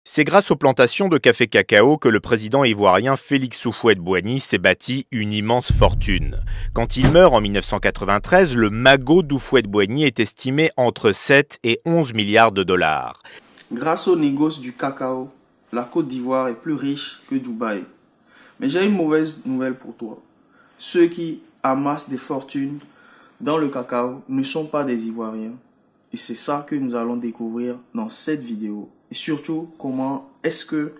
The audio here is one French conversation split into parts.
C'est grâce aux plantations de café cacao que le président ivoirien Félix Houphouët-Boigny s'est bâti une immense fortune. Quand il meurt en 1993, le magot d'Houphouët-Boigny est estimé entre 7 et 11 milliards de dollars. Grâce au négoce du cacao, la Côte d'Ivoire est plus riche que Dubaï. Mais j'ai une mauvaise nouvelle pour toi. Ceux qui amassent des fortunes dans le cacao ne sont pas des Ivoiriens. Et c'est ça que nous allons découvrir dans cette vidéo. Et surtout, comment est-ce que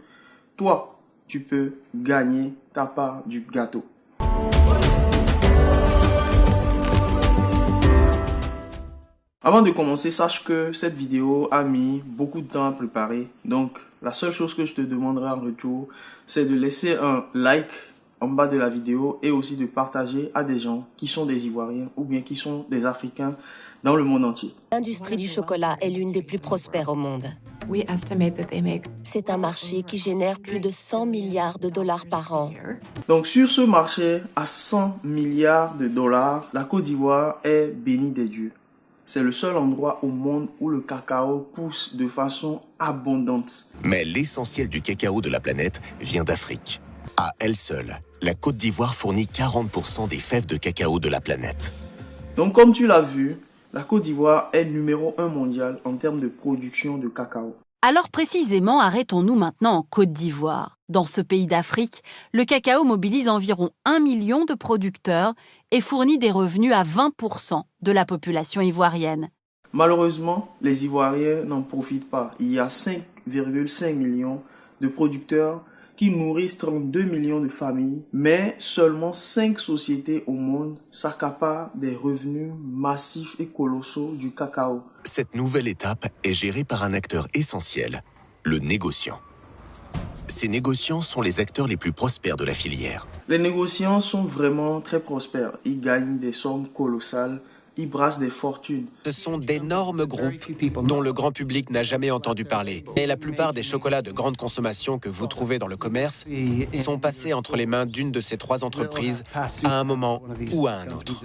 toi, tu peux gagner ta part du gâteau. Avant de commencer, sache que cette vidéo a mis beaucoup de temps à préparer. Donc, la seule chose que je te demanderai en retour, c'est de laisser un like en bas de la vidéo et aussi de partager à des gens qui sont des Ivoiriens ou bien qui sont des Africains dans le monde entier. L'industrie du chocolat est l'une des plus prospères au monde. C'est un marché qui génère plus de 100 milliards de dollars par an. Donc sur ce marché à 100 milliards de dollars, la Côte d'Ivoire est bénie des dieux. C'est le seul endroit au monde où le cacao pousse de façon abondante. Mais l'essentiel du cacao de la planète vient d'Afrique. À elle seule, la Côte d'Ivoire fournit 40% des fèves de cacao de la planète. Donc comme tu l'as vu, la Côte d'Ivoire est numéro 1 mondial en termes de production de cacao. Alors précisément, arrêtons-nous maintenant en Côte d'Ivoire. Dans ce pays d'Afrique, le cacao mobilise environ 1 million de producteurs et fournit des revenus à 20% de la population ivoirienne. Malheureusement, les Ivoiriens n'en profitent pas. Il y a 5,5 millions de producteurs qui nourrissent 32 millions de familles, mais seulement 5 sociétés au monde s'accaparent des revenus massifs et colossaux du cacao. Cette nouvelle étape est gérée par un acteur essentiel, le négociant. Ces négociants sont les acteurs les plus prospères de la filière. Les négociants sont vraiment très prospères. Ils gagnent des sommes colossales. Ils brassent des fortunes. Ce sont d'énormes groupes dont le grand public n'a jamais entendu parler. Et la plupart des chocolats de grande consommation que vous trouvez dans le commerce sont passés entre les mains d'une de ces 3 entreprises à un moment ou à un autre.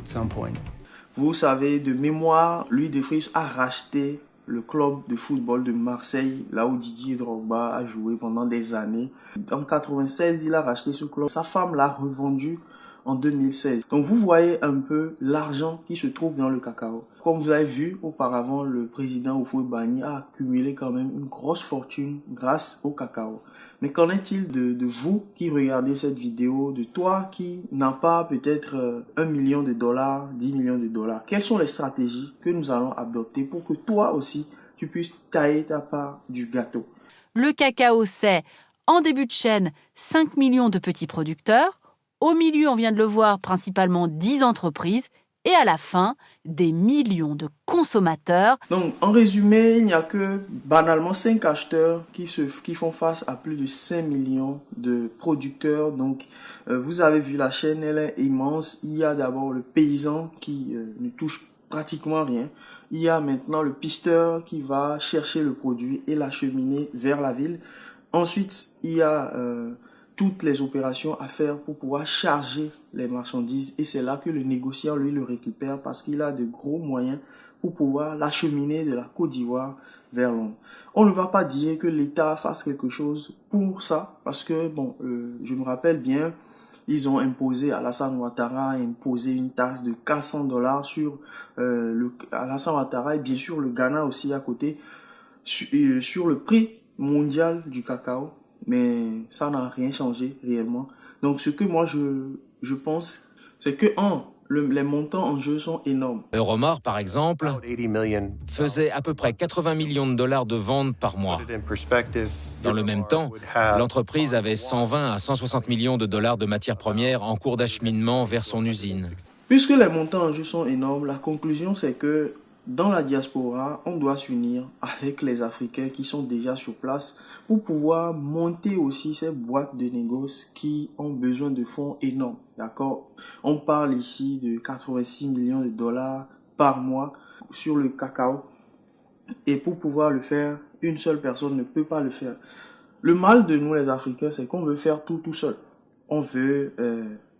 Vous savez, de mémoire, Louis de Vries a racheté le club de football de Marseille, là où Didier Drogba a joué pendant des années. En 1996, il a racheté ce club. Sa femme l'a revendu en 2016. Donc vous voyez un peu l'argent qui se trouve dans le cacao. Comme vous avez vu auparavant, le président Houphouët-Boigny a accumulé quand même une grosse fortune grâce au cacao. Mais qu'en est-il de vous qui regardez cette vidéo, de toi qui n'a pas peut-être 1 million de dollars, 10 millions de dollars? Quelles sont les stratégies que nous allons adopter pour que toi aussi, tu puisses tailler ta part du gâteau? Le cacao, c'est, en début de chaîne, 5 millions de petits producteurs. Au milieu, on vient de le voir, principalement 10 entreprises. Et à la fin, des millions de consommateurs. Donc, en résumé, il n'y a que banalement 5 acheteurs qui font face à plus de 5 millions de producteurs. Donc, vous avez vu la chaîne, elle est immense. Il y a d'abord le paysan qui ne touche pratiquement rien. Il y a maintenant le pisteur qui va chercher le produit et l'acheminer vers la ville. Ensuite, il y a toutes les opérations à faire pour pouvoir charger les marchandises et c'est là que le négociant lui le récupère parce qu'il a de gros moyens pour pouvoir l'acheminer de la Côte d'Ivoire vers Londres. On ne va pas dire que l'État fasse quelque chose pour ça parce que bon, je me rappelle bien, ils ont imposé, Alassane Ouattara a imposé une taxe de 400 dollars sur Alassane Ouattara et bien sûr le Ghana aussi à côté sur le prix mondial du cacao. Mais ça n'a rien changé réellement. Donc ce que moi je pense, c'est que les montants en jeu sont énormes. Euromar, par exemple, faisait à peu près 80 millions de dollars de ventes par mois. Dans le même temps, l'entreprise avait 120 à 160 millions de dollars de matières premières en cours d'acheminement vers son usine. Puisque les montants en jeu sont énormes, la conclusion c'est que dans la diaspora, on doit s'unir avec les Africains qui sont déjà sur place pour pouvoir monter aussi ces boîtes de négoce qui ont besoin de fonds énormes. D'accord? On parle ici de 86 millions de dollars par mois sur le cacao. Et pour pouvoir le faire, une seule personne ne peut pas le faire. Le mal de nous les Africains, c'est qu'on veut faire tout seul. On veut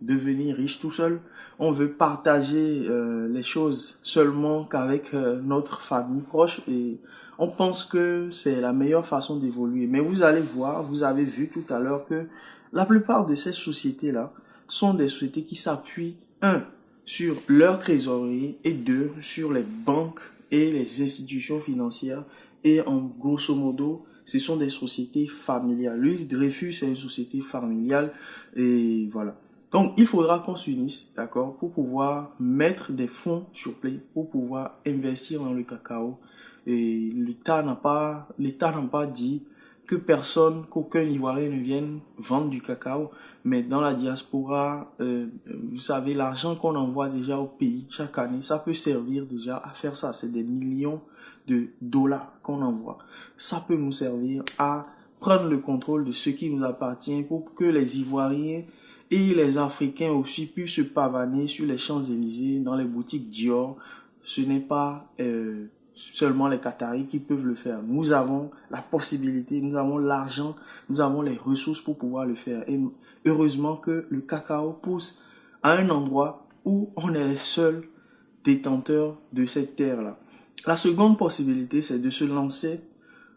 devenir riche tout seul. On veut partager les choses seulement qu'avec notre famille proche et on pense que c'est la meilleure façon d'évoluer. Mais vous allez voir, vous avez vu tout à l'heure que la plupart de ces sociétés-là sont des sociétés qui s'appuient, sur leur trésorerie et sur les banques et les institutions financières. Et en grosso modo, ce sont des sociétés familiales. Lui, Dreyfus, c'est une société familiale et voilà. Donc, il faudra qu'on s'unisse, d'accord, pour pouvoir mettre des fonds sur pied, pour pouvoir investir dans le cacao. Et l'État n'a pas dit que qu'aucun Ivoirien ne vienne vendre du cacao. Mais dans la diaspora, vous savez, l'argent qu'on envoie déjà au pays chaque année, ça peut servir déjà à faire ça. C'est des millions de dollars qu'on envoie. Ça peut nous servir à prendre le contrôle de ce qui nous appartient pour que les Ivoiriens et les Africains aussi puissent se pavaner sur les Champs-Élysées, dans les boutiques Dior. Ce n'est pas seulement les Qataris qui peuvent le faire. Nous avons la possibilité, nous avons l'argent, nous avons les ressources pour pouvoir le faire. Et heureusement que le cacao pousse à un endroit où on est les seuls détenteurs de cette terre-là. La seconde possibilité, c'est de se lancer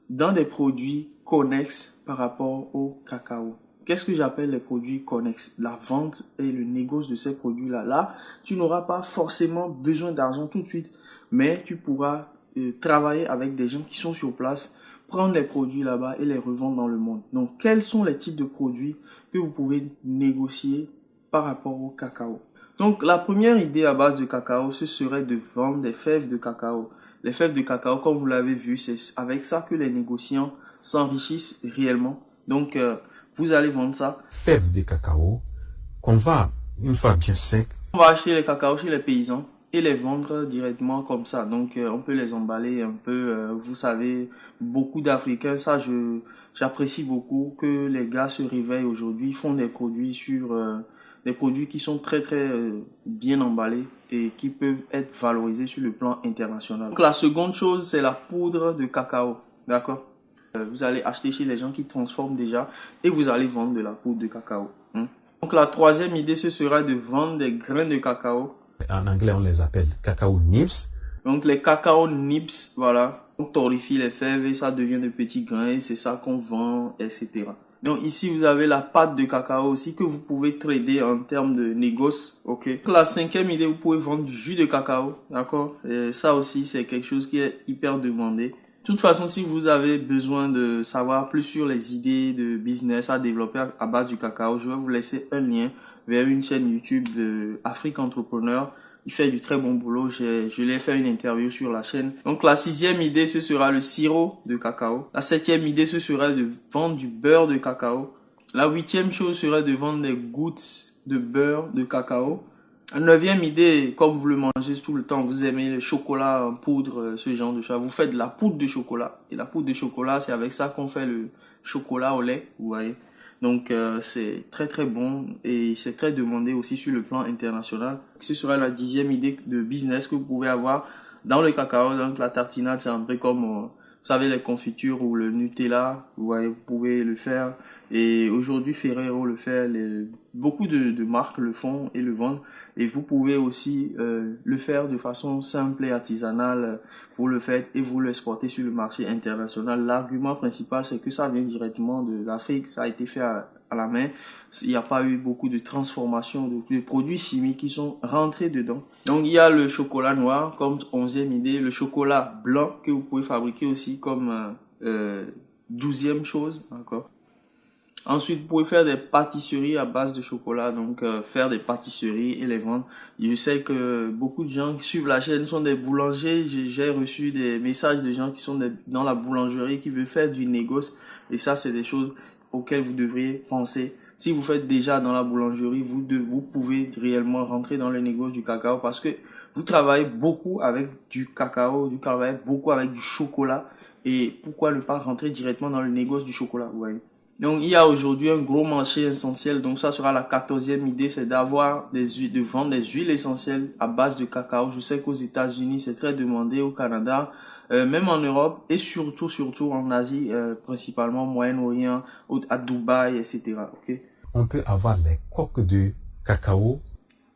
dans des produits connexes par rapport au cacao. Qu'est-ce que j'appelle les produits connexes? La vente et le négoce de ces produits-là. Là, tu n'auras pas forcément besoin d'argent tout de suite, mais tu pourras travailler avec des gens qui sont sur place, prendre les produits là-bas et les revendre dans le monde. Donc, quels sont les types de produits que vous pouvez négocier par rapport au cacao? Donc, la première idée à base de cacao, ce serait de vendre des fèves de cacao. Les fèves de cacao, comme vous l'avez vu, c'est avec ça que les négociants s'enrichissent réellement. Donc, vous allez vendre ça. Fèves de cacao qu'on va, une fois bien sec. On va acheter les cacao chez les paysans et les vendre directement comme ça. Donc, on peut les emballer un peu. Vous savez, beaucoup d'Africains, ça, j'apprécie beaucoup que les gars se réveillent aujourd'hui, font des produits des produits qui sont très, très bien emballés et qui peuvent être valorisés sur le plan international. Donc, la seconde chose, c'est la poudre de cacao. D'accord? Vous allez acheter chez les gens qui transforment déjà et vous allez vendre de la poudre de cacao. Donc, la troisième idée, ce sera de vendre des grains de cacao. En anglais, on les appelle cacao nibs. Donc, les cacao nibs, voilà. On torréfie les fèves et ça devient de petits grains et c'est ça qu'on vend, etc. Donc, ici, vous avez la pâte de cacao aussi que vous pouvez trader en termes de négoce, ok. La cinquième idée, vous pouvez vendre du jus de cacao, d'accord. Et ça aussi, c'est quelque chose qui est hyper demandé. De toute façon, si vous avez besoin de savoir plus sur les idées de business à développer à base du cacao, je vais vous laisser un lien vers une chaîne YouTube de Afrique Entrepreneur. Il fait du très bon boulot. Je l'ai fait une interview sur la chaîne. Donc, la sixième idée, ce sera le sirop de cacao. La septième idée, ce sera de vendre du beurre de cacao. La huitième chose serait de vendre des gouttes de beurre de cacao. La neuvième idée, comme vous le mangez tout le temps, vous aimez le chocolat en poudre, ce genre de choses. Vous faites de la poudre de chocolat. Et la poudre de chocolat, c'est avec ça qu'on fait le chocolat au lait, vous voyez. Donc, c'est très très bon et c'est très demandé aussi sur le plan international. Ce sera la dixième idée de business que vous pouvez avoir dans le cacao. Donc, la tartinade, c'est un peu comme, vous savez, les confitures ou le Nutella. Vous voyez, vous pouvez le faire. Et aujourd'hui, Ferrero le fait. Beaucoup de marques le font et le vendent. Et vous pouvez aussi le faire de façon simple et artisanale. Vous le faites et vous l'exportez sur le marché international. L'argument principal, c'est que ça vient directement de l'Afrique. Ça a été fait à la main. Il n'y a pas eu beaucoup de transformation de produits chimiques qui sont rentrés dedans. Donc, il y a le chocolat noir comme 11e idée. Le chocolat blanc que vous pouvez fabriquer aussi comme 12e chose. D'accord. Ensuite, vous pouvez faire des pâtisseries à base de chocolat, donc faire des pâtisseries et les vendre. Je sais que beaucoup de gens qui suivent la chaîne sont des boulangers. J'ai reçu des messages de gens qui sont dans la boulangerie, qui veulent faire du négoce. Et ça, c'est des choses auxquelles vous devriez penser. Si vous faites déjà dans la boulangerie, vous pouvez réellement rentrer dans le négoce du cacao parce que vous travaillez beaucoup avec du cacao, vous travaillez beaucoup avec du chocolat. Et pourquoi ne pas rentrer directement dans le négoce du chocolat, vous voyez? Donc, il y a aujourd'hui un gros marché essentiel. Donc, ça sera la 14e idée, c'est de vendre des huiles essentielles à base de cacao. Je sais qu'aux États-Unis, c'est très demandé, au Canada, même en Europe et surtout en Asie, principalement Moyen-Orient, à Dubaï, etc. Okay? On peut avoir les coques de cacao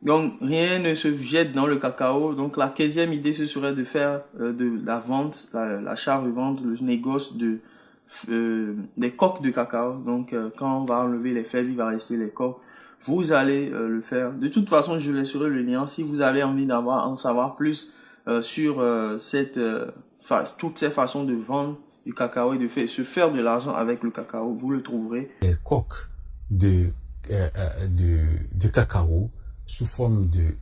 Donc, rien ne se jette dans le cacao. Donc, la 15e idée, ce serait de faire de la vente, l'achat-revente, le négoce des coques de cacao. Donc, quand on va enlever les fèves, il va rester les coques. Vous allez le faire. De toute façon, je laisserai le lien si vous avez envie en savoir plus sur toutes ces façons de vendre du cacao et de se faire de l'argent avec le cacao. Vous le trouverez. Les coques de cacao sous forme de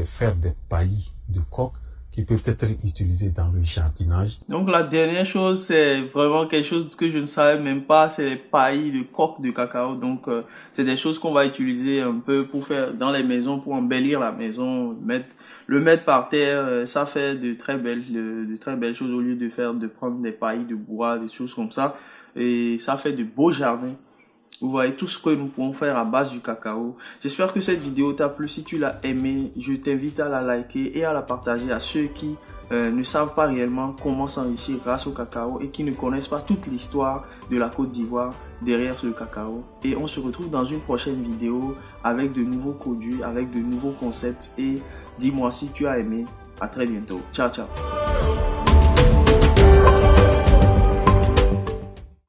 faire des paillis de coques qui peuvent être utilisés dans le jardinage. Donc la dernière chose, c'est vraiment quelque chose que je ne savais même pas, c'est les paillis de coques de cacao. Donc c'est des choses qu'on va utiliser un peu pour faire dans les maisons, pour embellir la maison, le mettre par terre. Ça fait de très belles choses au lieu de prendre des paillis de bois, des choses comme ça. Et ça fait de beaux jardins. Vous voyez tout ce que nous pouvons faire à base du cacao. J'espère que cette vidéo t'a plu. Si tu l'as aimé, je t'invite à la liker et à la partager à ceux qui ne savent pas réellement comment s'enrichir grâce au cacao et qui ne connaissent pas toute l'histoire de la Côte d'Ivoire derrière le cacao. Et on se retrouve dans une prochaine vidéo avec de nouveaux produits, avec de nouveaux concepts. Et dis-moi si tu as aimé. À très bientôt. Ciao, ciao.